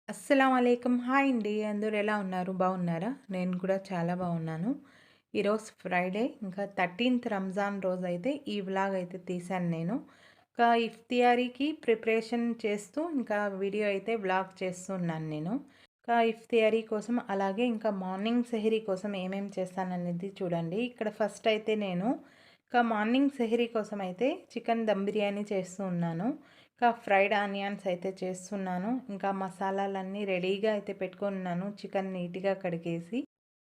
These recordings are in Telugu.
అస్సలామలైకుం. హాయ్ అండి. అందరూ ఎలా ఉన్నారు? బాగున్నారా? నేను కూడా చాలా బాగున్నాను. ఈరోజు ఫ్రైడే ఇంకా 13థ్ రంజాన్ రోజైతే ఈ వ్లాగ్ అయితే తీశాను నేను. ఇంకా ఇఫ్తియారీకి ప్రిపరేషన్ చేస్తూ ఇంకా వీడియో అయితే వ్లాగ్ చేస్తున్నాను నేను. ఇంకా ఇఫ్తియారీ కోసం అలాగే ఇంకా మార్నింగ్ సెహరీ కోసం ఏమేమి చేస్తాననేది చూడండి. ఇక్కడ ఫస్ట్ అయితే నేను ఇంకా మార్నింగ్ సెహరీ కోసం అయితే చికెన్ దమ్ బిర్యానీ చేస్తూ ఉన్నాను. ఇంకా ఫ్రైడ్ ఆనియన్స్ అయితే చేస్తున్నాను. ఇంకా మసాలాలన్నీ రెడీగా అయితే పెట్టుకున్నాను. చికెన్ నీట్‌గా కడిగేసి.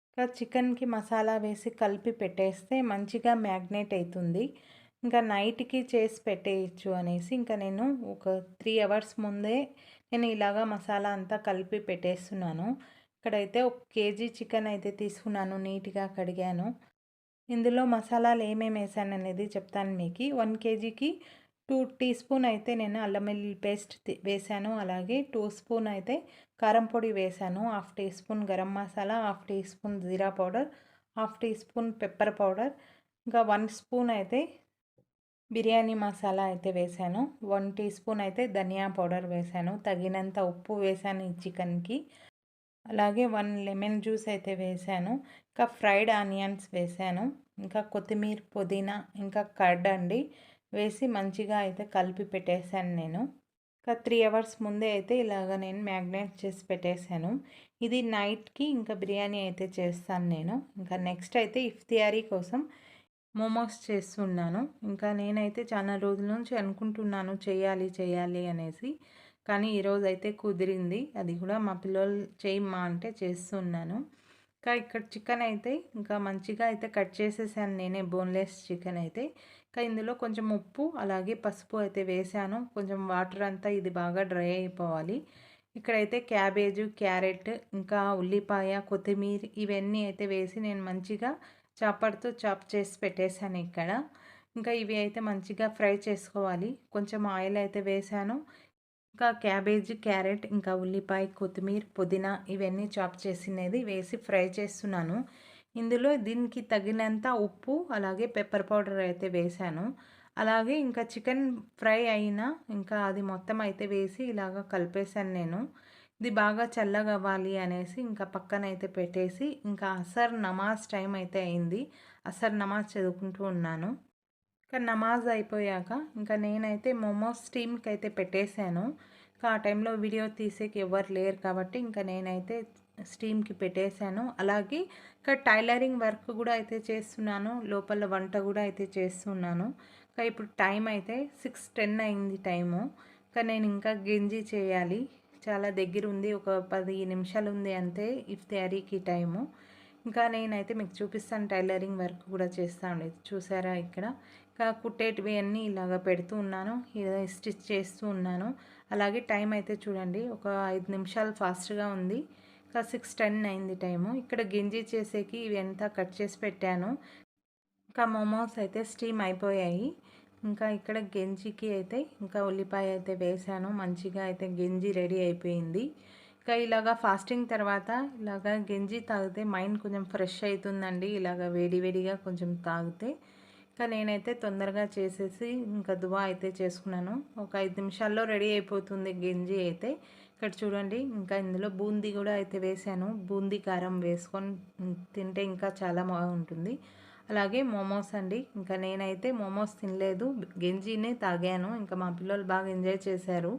ఇంకా చికెన్‌కి మసాలా వేసి కలిపి పెట్టేస్తే మంచిగా మ్యాగ్నేట్ అయితుంది. ఇంకా నైట్‌కి చేసి పెట్టేయొచ్చు అనేసి ఇంకా నేను ఒక 3 అవర్స్ ముందే నేను ఇలాగా మసాలా అంతా కలిపి పెట్టేస్తున్నాను. ఇక్కడైతే ఒక కేజీ చికెన్ అయితే తీసుకున్నాను. నీట్‌గా కడిగాను. ఇందులో మసాలాలు ఏమేమి వేసాననేది చెప్తాను మీకు. 1 కేజీకి 2 టీ స్పూన్ అయితే నేను అల్లం వెల్లుల్లి పేస్ట్ వేసాను. అలాగే 2 స్పూన్ అయితే కారం పొడి వేసాను. Half teaspoon garam masala, half teaspoon జీరా powder, half teaspoon pepper powder, ఇంకా 1 స్పూన్ అయితే బిర్యానీ మసాలా అయితే వేసాను. 1 టీ స్పూన్ అయితే ధనియా పౌడర్ వేసాను. తగినంత ఉప్పు వేసాను ఈ చికెన్‌కి. అలాగే 1 లెమన్ జ్యూస్ అయితే వేసాను. ఇంకా ఫ్రైడ్ ఆనియన్స్ వేసాను. ఇంకా కొత్తిమీర, పుదీనా, ఇంకా కర్డ్ అండి వేసి మంచిగా అయితే కలిపి పెట్టేసాను నేను. ఇంకా 3 అవర్స్ ముందే అయితే ఇలాగ నేను మ్యాగ్నేట్ చేసి పెట్టేసాను. ఇది నైట్‌కి ఇంకా బిర్యానీ అయితే చేస్తాను నేను. ఇంకా నెక్స్ట్ అయితే ఇఫ్తియారీ కోసం మోమోస్ చేస్తున్నాను. ఇంకా నేనైతే చాలా రోజుల నుంచి అనుకుంటున్నాను చేయాలి, చేయాలి అనేసి. కానీ ఈరోజైతే కుదిరింది. అది కూడా మా పిల్లోలు చేయమ్మా అంటే చేస్తున్నాను. ఇంకా ఇక్కడ చికెన్ అయితే ఇంకా మంచిగా అయితే కట్ చేసేసాను నేనే బోన్‌లెస్ చికెన్ అయితే. ఇంకా ఇందులో కొంచెం ఉప్పు అలాగే పసుపు అయితే వేసాను. కొంచెం వాటర్ అంతా ఇది బాగా డ్రై అయిపోవాలి. ఇక్కడైతే క్యాబేజు, క్యారెట్, ఇంకా ఉల్లిపాయ, కొత్తిమీర ఇవన్నీ అయితే వేసి నేను మంచిగా చాపర్‌తో చాప్ చేసి పెట్టేసాను ఇక్కడ. ఇంకా ఇవి అయితే మంచిగా ఫ్రై చేసుకోవాలి. కొంచెం ఆయిల్ అయితే వేసాను. ఇంకా క్యాబేజీ, క్యారెట్, ఇంకా ఉల్లిపాయ, కొత్తిమీర, పుదీనా ఇవన్నీ చాప్ చేసినది వేసి ఫ్రై చేస్తున్నాను. ఇందులో దీనికి తగినంత ఉప్పు అలాగే పెప్పర్ పౌడర్ అయితే వేసాను. అలాగే ఇంకా చికెన్ ఫ్రై అయినా ఇంకా అది మొత్తం అయితే వేసి ఇలాగ కలిపేసాను నేను. ఇది బాగా చల్లగవ్వాలి అనేసి ఇంకా పక్కనైతే పెట్టేసి ఇంకా అసర్ నమాజ్ టైం అయితే అయింది. అసర్ నమాజ్ చదువుకుంటూ ఉన్నాను. ఇంకా నమాజ్ అయిపోయాక ఇంకా నేనైతే మోమోస్ స్టీమ్‌కి అయితే పెట్టేసాను. ఇంకా ఆ టైంలో వీడియో తీసేకి ఎవ్వరు లేరు కాబట్టి ఇంకా నేనైతే స్టీమ్‌కి పెట్టేసాను. అలాగే ఇక్కడ టైలరింగ్ వర్క్ కూడా అయితే చేస్తున్నాను. లోపల వంట కూడా అయితే చేస్తున్నాను. ఇంకా ఇప్పుడు టైం అయితే 6:10 అయింది టైము. ఇంకా నేను ఇంకా గెంజి చేయాలి. చాలా దగ్గరుంది. ఒక 10 నిమిషాలు ఉంది అంతే ఇఫ్తారీకి టైము. ఇంకా నేనైతే మీకు చూపిస్తాను టైలరింగ్ వర్క్ కూడా చేస్తా ఉండేది. చూసారా ఇక్కడ? ఇంకా కుట్టేటివి అన్నీ ఇలాగ పెడుతూ ఉన్నాను. ఇలా స్టిచ్ చేస్తూ ఉన్నాను. అలాగే టైం అయితే చూడండి ఒక 5 నిమిషాలు ఫాస్ట్‌గా ఉంది. ఇంకా 6:10 అయింది టైము. ఇక్కడ గెంజి చేసేకి ఇవి అంతా కట్ చేసి పెట్టాను. ఇంకా మోమోస్ అయితే స్టీమ్ అయిపోయాయి. ఇంకా ఇక్కడ గెంజికి అయితే ఇంకా ఉల్లిపాయ అయితే వేసాను. మంచిగా అయితే గెంజి రెడీ అయిపోయింది. ఇంకా ఇలాగా ఫాస్టింగ్ తర్వాత ఇలాగా గెంజి తాగితే మైండ్ కొంచెం ఫ్రెష్ అవుతుందండి. ఇలాగ వేడి వేడిగా కొంచెం తాగితే. ఇంకా నేనైతే తొందరగా చేసేసి ఇంకా దువా అయితే చేసుకున్నాను. ఒక 5 నిమిషాల్లో రెడీ అయిపోతుంది గెంజి అయితే. ఇక్కడ చూడండి ఇంకా ఇందులో బూందీ కూడా అయితే వేసాను. బూందీ కారం వేసుకొని తింటే ఇంకా చాలా బాగుంటుంది. అలాగే మోమోస్ అండి. ఇంకా నేనైతే మోమోస్ తినలేదు. గెంజినే తాగాను. ఇంకా మా పిల్లలు బాగా ఎంజాయ్ చేశారు.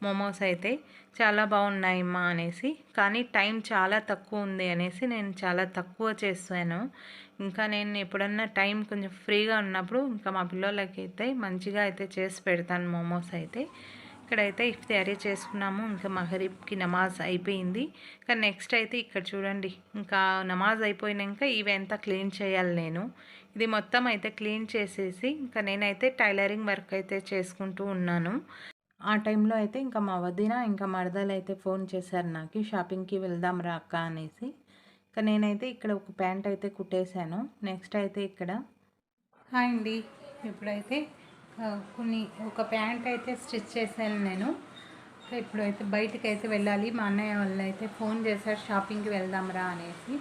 మోమోస్ అయితే చాలా బాగున్నాయమ్మా అనేసి. కానీ టైం చాలా తక్కువ ఉంది అనేసి నేను చాలా తక్కువ చేశాను. ఇంకా నేను ఎప్పుడన్నా టైం కొంచెం ఫ్రీగా ఉన్నప్పుడు ఇంకా మా పిల్లలకైతే మంచిగా అయితే చేసి పెడతాను మోమోస్ అయితే. ఇక్కడైతే ఇఫ్తారీ చేసుకున్నాము. ఇంకా మగరిబ్‌కి నమాజ్ అయిపోయింది. ఇంకా నెక్స్ట్ అయితే ఇక్కడ చూడండి ఇంకా నమాజ్ అయిపోయినాక ఇవంతా క్లీన్ చేయాలి నేను. ఇది మొత్తం అయితే క్లీన్ చేసేసి ఇంకా నేనైతే టైలరింగ్ వర్క్ అయితే చేసుకుంటూ ఉన్నాను. ఆ టైంలో అయితే ఇంకా మా వదిన ఇంకా మరదలైతే ఫోన్ చేశారు నాకు షాపింగ్‌కి వెళ్దాం రా అక్క అనేసి. ఇంకా నేనైతే ఇక్కడ ఒక ప్యాంట్ అయితే కుట్టేశాను. నెక్స్ట్ అయితే ఇక్కడ హాయ్ అండి. ఇప్పుడైతే ఒక ప్యాంట్ అయితే స్టిచ్ చేశాను నేను. ఇప్పుడైతే బయటికైతే వెళ్ళాలి. మా అన్నయ్య వాళ్ళు అయితే ఫోన్ చేశారు షాపింగ్కి వెళ్దాం రా అనేసి.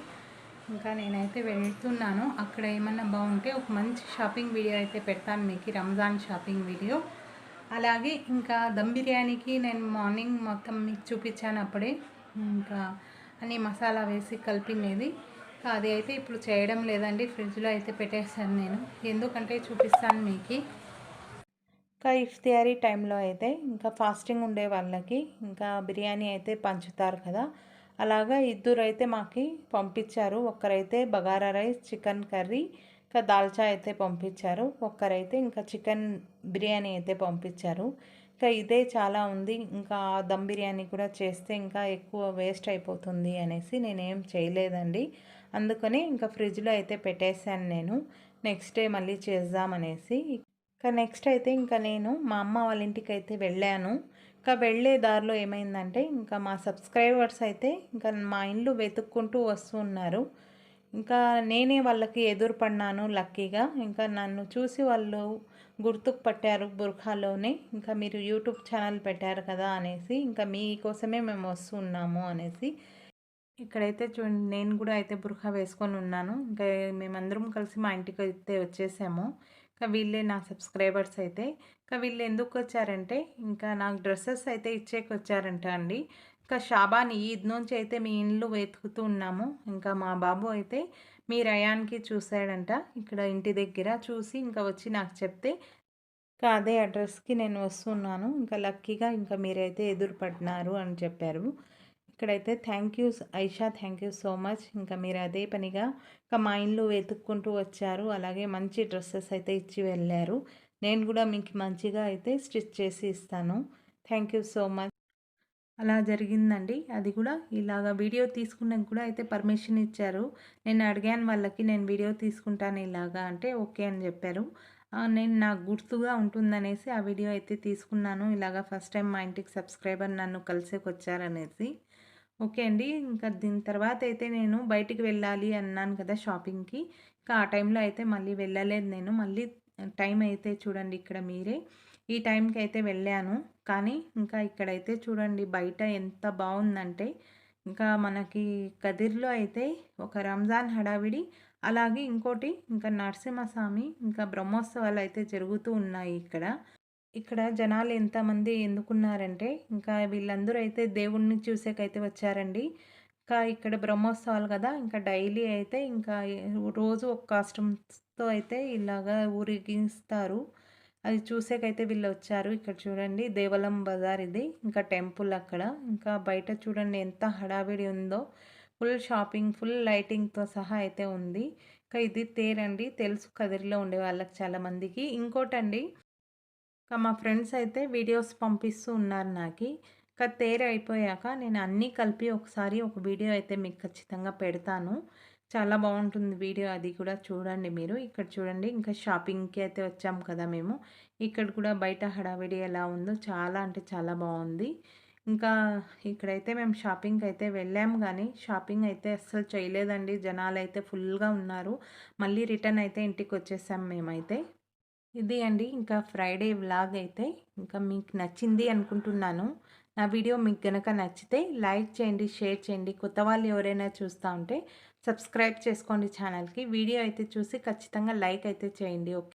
ఇంకా నేనైతే వెళ్తున్నాను. అక్కడ ఏమన్నా బాగుంటే ఒక మంచి షాపింగ్ వీడియో అయితే పెడతాను మీకు రంజాన్ షాపింగ్ వీడియో. అలాగే ఇంకా దమ్ బిర్యానీకి నేను మార్నింగ్ మొత్తం మీకు చూపించాను అప్పుడే. ఇంకా అన్ని మసాలా వేసి కలిపినది. అది అయితే ఇప్పుడు చేయడం లేదండి, ఫ్రిడ్జ్లో అయితే పెట్టేశాను నేను. ఎందుకంటే చూపిస్తాను మీకు. ఇంకా ఇఫ్తియారీ టైంలో అయితే ఇంకా ఫాస్టింగ్ ఉండే వాళ్ళకి ఇంకా బిర్యానీ అయితే పంచుతారు కదా, అలాగా ఇద్దరు అయితే మాకు పంపించారు. ఒక్కరైతే బగారా రైస్ చికెన్ కర్రీ ఇంకా దాల్చా అయితే పంపించారు. ఒక్కరైతే ఇంకా చికెన్ బిర్యానీ అయితే పంపించారు. ఇంకా ఇదే చాలా ఉంది, ఇంకా దమ్ బిర్యానీ కూడా చేస్తే ఇంకా ఎక్కువ వేస్ట్ అయిపోతుంది అనేసి నేనేం చేయలేదండి. అందుకని ఇంకా ఫ్రిడ్జ్లో అయితే పెట్టేశాను నేను, నెక్స్ట్ డే మళ్ళీ చేద్దామనేసి. ఇంకా నెక్స్ట్ అయితే ఇంకా నేను మా అమ్మ వాళ్ళ ఇంటికి అయితే వెళ్ళాను. ఇంకా వెళ్ళే దారిలో ఏమైందంటే ఇంకా మా సబ్స్క్రైబర్స్ అయితే ఇంకా మా ఇల్లు వెతుక్కుంటూ వస్తున్నారు. ఇంకా నేనే వాళ్ళకి ఎదురుపడినాను లక్కీగా. ఇంకా నన్ను చూసి వాళ్ళు గుర్తుకు పట్టారు బుర్ఖాలోనే. ఇంకా మీరు యూట్యూబ్ ఛానల్ పెట్టారు కదా అనేసి, ఇంకా మీకోసమే మేము వస్తున్నాము అనేసి. ఇక్కడైతే చూడండి, నేను కూడా అయితే బుర్ఖా వేసుకొని ఉన్నాను. ఇంకా మేమందరం కలిసి మా ఇంటికి అయితే వచ్చేసాము. ఇంకా వీళ్ళే నా సబ్స్క్రైబర్స్ అయితే. ఇంకా వీళ్ళు ఎందుకు వచ్చారంటే ఇంకా నాకు డ్రెస్సెస్ అయితే ఇచ్చేకి వచ్చారంట అండి. ఇంకా షాబాన్ ఈద్ నుంచి అయితే మీ ఇల్లు వెతుకుతూ ఉన్నాము. ఇంకా మా బాబు అయితే మీ రయాన్కి చూశాడంట ఇక్కడ ఇంటి దగ్గర. చూసి ఇంకా వచ్చి నాకు చెప్తే ఇంకా అదే అడ్రస్కి నేను వస్తున్నాను. ఇంకా లక్కీగా ఇంకా మీరైతే ఎదురుపడినారు అని చెప్పారు. ఇక్కడైతే thank you Aisha, thank you so much. ఇంకా మీరు అదే పనిగా ఇంకా మా ఇల్లు వెతుక్కుంటూ వచ్చారు. అలాగే మంచి డ్రెస్సెస్ అయితే ఇచ్చి వెళ్ళారు. నేను కూడా మీకు మంచిగా అయితే స్టిచ్ చేసి ఇస్తాను. Thank you so much. అలా జరిగిందండి. అది కూడా ఇలాగ వీడియో తీసుకున్నాక కూడా అయితే పర్మిషన్ ఇచ్చారు. నేను అడిగాను వాళ్ళకి, నేను వీడియో తీసుకుంటాను ఇలాగా అంటే ఓకే అని చెప్పారు. నేను నాకు గుర్తుగా ఉంటుందనేసి ఆ వీడియో అయితే తీసుకున్నాను. ఇలాగా ఫస్ట్ టైం మా ఇంటికి సబ్స్క్రైబర్ నన్ను కలిసేకొచ్చారనేసి. ఓకే అండి. ఇంకా దీని తర్వాత అయితే నేను బయటికి వెళ్ళాలి అన్నాను కదా షాపింగ్‌కి. ఇంకా ఆ టైంలో అయితే మళ్ళీ వెళ్ళలేదు నేను. మళ్ళీ టైం అయితే చూడండి ఇక్కడ మీరే. ఈ టైంకి అయితే వెళ్ళాను. కానీ ఇంకా ఇక్కడైతే చూడండి బయట ఎంత బాగుందంటే, ఇంకా మనకి కదిర్లో అయితే ఒక రంజాన్ హడావిడి, అలాగే ఇంకోటి ఇంకా నరసింహస్వామి ఇంకా బ్రహ్మోత్సవాలు అయితే జరుగుతూ ఉన్నాయి ఇక్కడ. ఇక్కడ జనాలు ఎంతమంది ఎందుకున్నారంటే ఇంకా వీళ్ళందరూ అయితే దేవుణ్ణి చూసేకైతే వచ్చారండి. ఇంకా ఇక్కడ బ్రహ్మోత్సవాలు కదా, ఇంకా డైలీ అయితే ఇంకా రోజు ఒక కాస్ట్యూమ్స్తో అయితే ఇలాగా ఊరేగిస్తారు. అది చూసేకైతే వీళ్ళు వచ్చారు. ఇక్కడ చూడండి దేవలం బజార్ ఇది, ఇంకా టెంపుల్ అక్కడ. ఇంకా బయట చూడండి ఎంత హడావిడి ఉందో, ఫుల్ షాపింగ్, ఫుల్ లైటింగ్తో సహా అయితే ఉంది. ఇంకా ఇది తేరండి, తెలుసు కదిరిలో ఉండే వాళ్ళకి చాలామందికి. ఇంకోటండి, ఇంకా మా ఫ్రెండ్స్ అయితే వీడియోస్ పంపిస్తూ ఉన్నారు నాకి. ఇంకా తేరు అయిపోయాక నేను అన్నీ కలిపి ఒకసారి ఒక వీడియో అయితే మీకు ఖచ్చితంగా పెడతాను. చాలా బాగుంటుంది వీడియో, అది కూడా చూడండి మీరు. ఇక్కడ చూడండి ఇంకా షాపింగ్‌కి అయితే వచ్చాం కదా మేము. ఇక్కడ కూడా బయట హడావిడి ఎలా ఉందో చాలా అంటే చాలా బాగుంది. ఇంకా ఇక్కడైతే మేము షాపింగ్‌కి అయితే వెళ్ళాము కానీ షాపింగ్ అయితే అస్సలు చేయలేదండి. జనాలైతే ఫుల్‌గా ఉన్నారు. మళ్ళీ రిటర్న్ అయితే ఇంటికి వచ్చేసాం మేమైతే. ఇది అండి ఇంకా ఫ్రైడే వ్లాగ్ అయితే. ఇంకా మీకు నచ్చింది అనుకుంటున్నాను. నా వీడియో మీకు గనక నచ్చితే లైక్ చేయండి, షేర్ చేయండి. కొత్త వాళ్ళు ఎవరైనా చూస్తూ ఉంటే సబ్స్క్రైబ్ చేసుకోండి ఛానల్‌కి. వీడియో అయితే చూసి ఖచ్చితంగా లైక్ అయితే చేయండి. ఓకే.